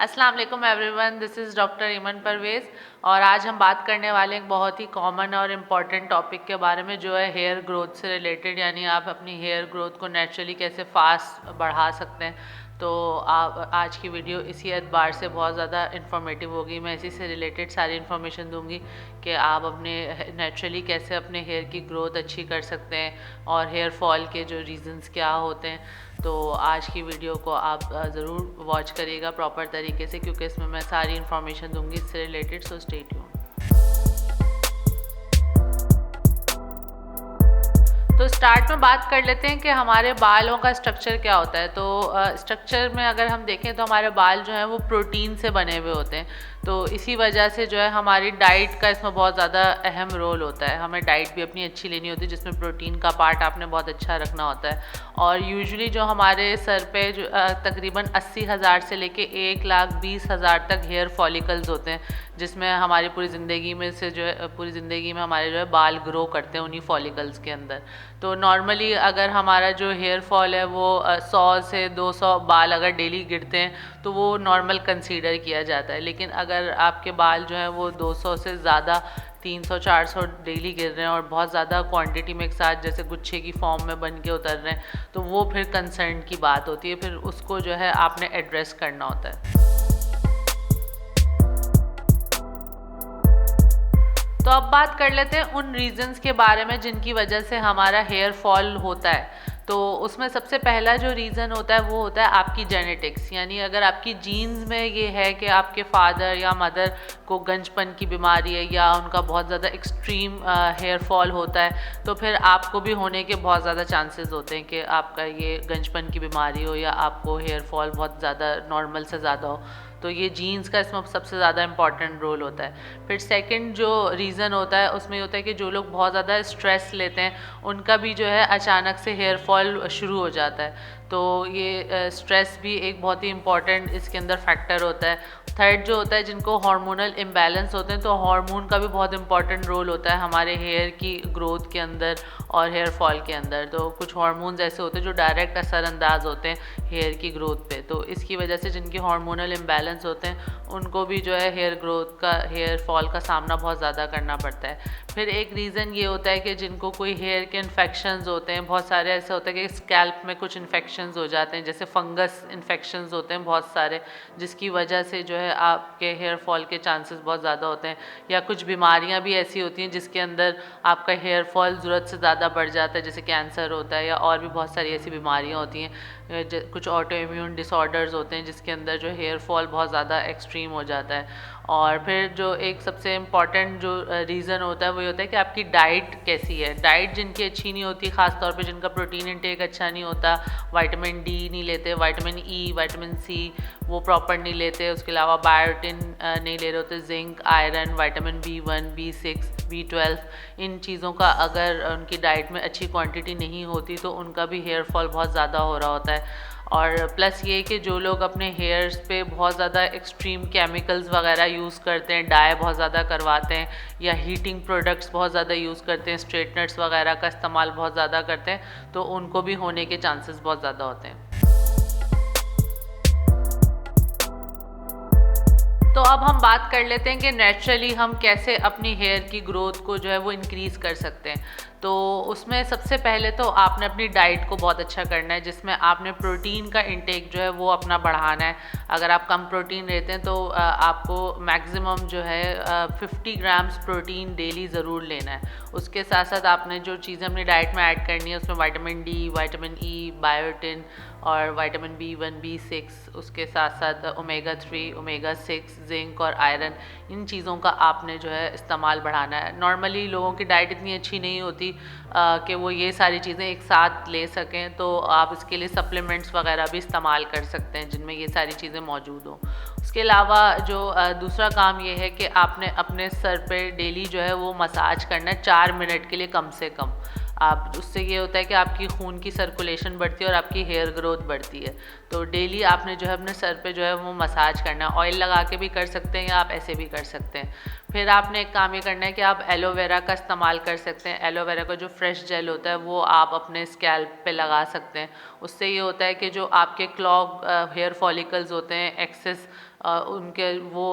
अस्सलाम वालेकुम everyone, this is doctor ईमन परवेज़ और आज हम बात करने वाले एक बहुत ही कॉमन और इम्पॉर्टेंट टॉपिक के बारे में जो है हेयर ग्रोथ से रिलेटेड, यानी आप अपनी हेयर ग्रोथ को नेचुरली कैसे फास्ट बढ़ा सकते हैं। तो आप आज की वीडियो इसी एतबार से बहुत ज़्यादा इन्फॉर्मेटिव होगी। मैं इसी से रिलेटेड सारी इन्फॉर्मेशन दूंगी कि आप अपने नेचुरली कैसे अपने हेयर की ग्रोथ अच्छी कर सकते हैं और हेयर फॉल के जो रीज़न्स क्या होते हैं। तो आज की वीडियो को आप ज़रूर वॉच करिएगा प्रॉपर तरीके से, क्योंकि इसमें मैं सारी इन्फॉर्मेशन दूंगी इससे रिलेटेड। So stay tuned. तो स्टार्ट में बात कर लेते हैं कि हमारे बालों का स्ट्रक्चर क्या होता है। तो स्ट्रक्चर में अगर हम देखें तो हमारे बाल जो हैं वो प्रोटीन से बने हुए होते हैं। तो इसी वजह से जो है हमारी डाइट का इसमें बहुत ज़्यादा अहम रोल होता है। हमें डाइट भी अपनी अच्छी लेनी होती है, जिसमें प्रोटीन का पार्ट आपने बहुत अच्छा रखना होता है। और यूजुअली जो हमारे सर पे जो तकरीबन 80,000 से लेके 1,20,000 तक हेयर फॉलिकल्स होते हैं, जिसमें हमारी पूरी ज़िंदगी में से जो है पूरी ज़िंदगी में हमारे जो है बाल ग्रो करते हैं उन्हीं फॉलिकल्स के अंदर। तो नॉर्मली अगर हमारा जो हेयर फॉल है वो 100 से 200 बाल अगर डेली गिरते हैं तो वो नॉर्मल कंसीडर किया जाता है। लेकिन अगर आपके बाल जो है वो 200 से ज़्यादा 300-400 डेली गिर रहे हैं और बहुत ज़्यादा क्वांटिटी में एक साथ जैसे गुच्छे की फॉर्म में बन के उतर रहे हैं, तो वो फिर कंसर्न की बात होती है। फिर उसको जो है आपने एड्रेस करना होता है। तो अब बात कर लेते हैं उन रीजंस के बारे में जिनकी वजह से हमारा हेयर फॉल होता है। तो उसमें सबसे पहला जो रीज़न होता है वो होता है आपकी जेनेटिक्स, यानी अगर आपकी जीन्स में ये है कि आपके फादर या मदर को गंजपन की बीमारी है या उनका बहुत ज़्यादा एक्सट्रीम हेयर फॉल होता है, तो फिर आपको भी होने के बहुत ज़्यादा चांसेस होते हैं कि आपका ये गंजपन की बीमारी हो या आपको हेयर फॉल बहुत ज़्यादा नॉर्मल से ज़्यादा हो। तो ये जीन्स का इसमें सबसे ज़्यादा इंपॉर्टेंट रोल होता है। फिर सेकंड जो रीज़न होता है उसमें होता है कि जो लोग बहुत ज़्यादा स्ट्रेस लेते हैं उनका भी जो है अचानक से हेयर फॉल शुरू हो जाता है। तो ये स्ट्रेस भी एक बहुत ही इम्पॉर्टेंट इसके अंदर फैक्टर होता है। थर्ड जो होता है जिनको हार्मोनल इम्बैलेंस होते हैं, तो हार्मोन का भी बहुत इंपॉर्टेंट रोल होता है हमारे हेयर की ग्रोथ के अंदर और हेयर फॉल के अंदर। तो कुछ हार्मोन्स ऐसे होते हैं जो डायरेक्ट असरअंदाज होते हैं हेयर की ग्रोथ पे। तो इसकी वजह से जिनकी हार्मोनल इम्बैलेंस होते हैं उनको भी जो है हेयर फॉल का सामना बहुत ज़्यादा करना पड़ता है। फिर एक रीज़न ये होता है कि जिनको कोई हेयर के इन्फेक्शंस होते हैं, बहुत सारे ऐसे होता है कि स्कैल्प में कुछ इन्फेक्शंस हो जाते हैं, जैसे फंगस इन्फेक्शंस होते हैं बहुत सारे, जिसकी वजह से जो है आपके हेयर फॉल के चांसेस बहुत ज़्यादा होते हैं। या कुछ बीमारियां भी ऐसी होती हैं जिसके अंदर आपका हेयर फॉल ज़रूरत से ज़्यादा बढ़ जाता है, जैसे कैंसर होता है या और भी बहुत सारी ऐसी बीमारियां होती हैं। कुछ ऑटो इम्यून डिसऑर्डर्स होते हैं जिसके अंदर जो हेयर फॉल बहुत ज़्यादा एक्सट्रीम हो जाता है। और फिर जो एक सबसे इम्पॉर्टेंट जो रीज़न होता है वो ये होता है कि आपकी डाइट कैसी है। डाइट जिनकी अच्छी नहीं होती, ख़ास तौर पे जिनका प्रोटीन इंटेक अच्छा नहीं होता, विटामिन डी नहीं लेते, विटामिन ई, विटामिन सी वो प्रॉपर नहीं लेते, उसके अलावा बायोटिन नहीं ले रहे होते, zinc, iron, vitamin B1, B6, B12, इन चीज़ों का अगर उनकी डाइट में अच्छी क्वांटिटी नहीं होती तो उनका भी हेयर फॉल बहुत ज़्यादा हो रहा होता है। और प्लस ये कि जो लोग अपने हेयर्स पे बहुत ज़्यादा एक्सट्रीम केमिकल्स वगैरह यूज़ करते हैं, डाई बहुत ज़्यादा करवाते हैं या हीटिंग प्रोडक्ट्स बहुत ज़्यादा यूज़ करते हैं, स्ट्रेटनर्स वगैरह का इस्तेमाल बहुत ज़्यादा करते हैं, तो उनको भी होने के चांसेस बहुत ज़्यादा होते हैं। तो अब हम बात कर लेते हैं कि नेचुरली हम कैसे अपनी हेयर की ग्रोथ को जो है वो इंक्रीज़ कर सकते हैं। तो उसमें सबसे पहले तो आपने अपनी डाइट को बहुत अच्छा करना है, जिसमें आपने प्रोटीन का इंटेक जो है वो अपना बढ़ाना है। अगर आप कम प्रोटीन लेते हैं तो आपको मैक्सिमम जो है 50 ग्राम्स प्रोटीन डेली ज़रूर लेना है। उसके साथ साथ आपने जो चीज़ें अपनी डाइट में ऐड करनी है उसमें vitamin D, vitamin E, biotin और विटामिन B1, B6, उसके साथ साथ ओमेगा 3, ओमेगा 6, जिंक और आयरन, इन चीज़ों का आपने जो है इस्तेमाल बढ़ाना है। नॉर्मली लोगों की डाइट इतनी अच्छी नहीं होती कि वो ये सारी चीज़ें एक साथ ले सकें, तो आप इसके लिए सप्लीमेंट्स वगैरह भी इस्तेमाल कर सकते हैं जिनमें ये सारी चीज़ें मौजूद हों। उसके अलावा जो दूसरा काम ये है कि आपने अपने सर पे डेली जो है वो मसाज करना है 4 मिनट के लिए कम से कम। आप उससे ये होता है कि आपकी खून की सर्कुलेशन बढ़ती है और आपकी हेयर ग्रोथ बढ़ती है। तो डेली आपने जो है अपने सर पे जो है वो मसाज करना है। ऑयल लगा के भी कर सकते हैं या आप ऐसे भी कर सकते हैं। फिर आपने एक काम ये करना है कि आप एलोवेरा का इस्तेमाल कर सकते हैं। एलोवेरा का जो फ्रेश जेल होता है वो आप अपने स्कैल्प पे लगा सकते हैं। उससे ये होता है कि जो आपके क्लॉग हेयर फॉलिकल्स होते हैं एक्सेस उनके वो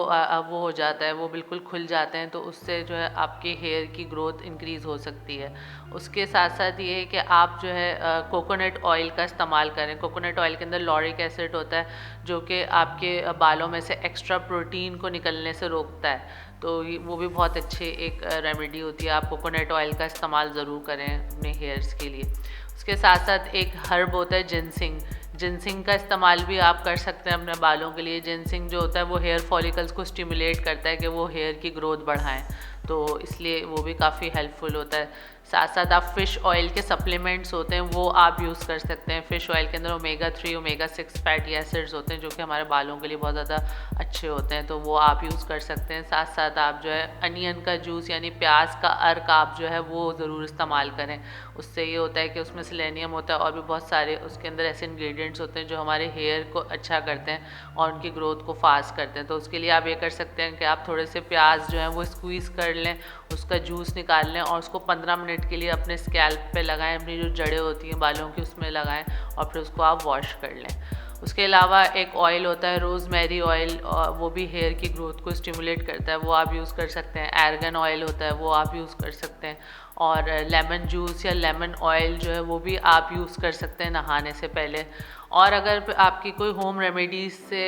हो जाता है, वो बिल्कुल खुल जाते हैं, तो उससे जो है आपके हेयर की ग्रोथ इंक्रीज़ हो सकती है। उसके साथ साथ ये है कि आप जो है कोकोनट ऑयल का इस्तेमाल करें। कोकोनट ऑयल के अंदर लॉरिक एसिड होता है जो कि आपके बालों में से एक्स्ट्रा प्रोटीन को निकलने से रोकता है, तो वो भी बहुत अच्छी एक रेमेडी होती है। आप कोकोनट ऑयल का इस्तेमाल ज़रूर करें अपने हेयर्स के लिए। उसके साथ साथ एक हर्ब होता है जिनसिंग। जिनसिंग का इस्तेमाल भी आप कर सकते हैं अपने बालों के लिए। जिनसिंग जो होता है वो हेयर फॉलिकल्स को स्टिमुलेट करता है कि वो हेयर की ग्रोथ बढ़ाएं, तो इसलिए वो भी काफ़ी हेल्पफुल होता है। साथ साथ आप फ़िश ऑयल के सप्लीमेंट्स होते हैं वो आप यूज़ कर सकते हैं। फ़िश ऑयल के अंदर ओमेगा 3 ओमेगा 6 फैटी एसिड्स होते हैं जो कि हमारे बालों के लिए बहुत ज़्यादा अच्छे होते हैं, तो वो आप यूज़ कर सकते हैं। साथ साथ आप जो है अनियन का जूस यानी प्याज का अर्क आप जो है वो ज़रूर इस्तेमाल करें। उससे ये होता है कि उसमें सेलेनियम होता है और भी बहुत सारे उसके अंदर ऐसे इंग्रेडिएंट्स होते हैं जो हमारे हेयर को अच्छा करते हैं और उनकी ग्रोथ को फास्ट करते हैं। तो उसके लिए आप ये कर सकते हैं कि आप थोड़े से प्याज जो है वो स्क्वीज़ कर लें, उसका जूस निकाल लें और उसको 15 मिनट के लिए अपने स्कैल्प पे लगाएं, अपनी जो जड़ें होती हैं बालों की उसमें लगाएं और फिर उसको आप वॉश कर लें। उसके अलावा एक ऑयल होता है रोज़मेरी ऑयल, वो भी हेयर की ग्रोथ को स्टिमुलेट करता है, वो आप यूज़ कर सकते हैं। आर्गन ऑयल होता है वो आप यूज़ कर सकते हैं। और लेमन जूस या लेमन ऑयल जो है वो भी आप यूज़ कर सकते हैं नहाने से पहले। और अगर आपकी कोई होम रेमेडीज़ से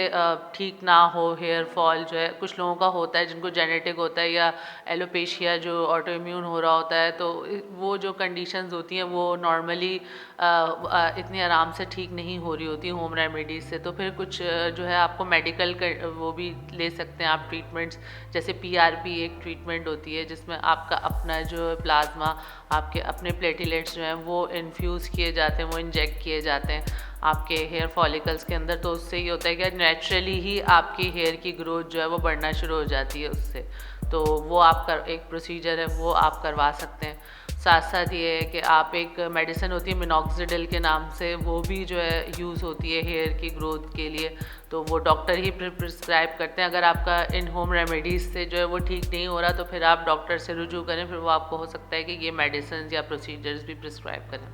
ठीक ना हो हेयर फॉल जो है, कुछ लोगों का होता है जिनको जेनेटिक होता है या एलोपेशिया जो ऑटो इम्यून हो रहा होता है, तो वो जो कंडीशंस होती हैं वो नॉर्मली इतनी आराम से ठीक नहीं हो रही होती होम रेमेडीज़ से। तो फिर कुछ जो है आपको मेडिकल वो भी ले सकते हैं आप ट्रीटमेंट्स, जैसे PRP एक ट्रीटमेंट होती है जिसमें आपका अपना जो प्लाज्मा, आपके अपने प्लेटिलेट्स जो हैं वो इन्फ्यूज़ किए जाते हैं, वो इंजेक्ट किए जाते हैं आपके हेयर फॉलिकल्स के अंदर। तो उससे ये होता है कि नेचुरली ही आपकी हेयर की ग्रोथ जो है वो बढ़ना शुरू हो जाती है उससे। तो वो आप एक प्रोसीजर है वो आप करवा सकते हैं। साथ साथ ये है कि आप एक मेडिसिन होती है मिनॉक्सिडिल के नाम से, वो भी जो है यूज़ होती है हेयर की ग्रोथ के लिए, तो वो डॉक्टर ही प्रिस्क्राइब करते हैं। अगर आपका इन होम रेमेडीज़ से जो है वो ठीक नहीं हो रहा तो फिर आप डॉक्टर से रुजू करें, फिर वो आपको हो सकता है कि ये मेडिसिन या प्रोसीजर्स भी प्रिस्क्राइब करें।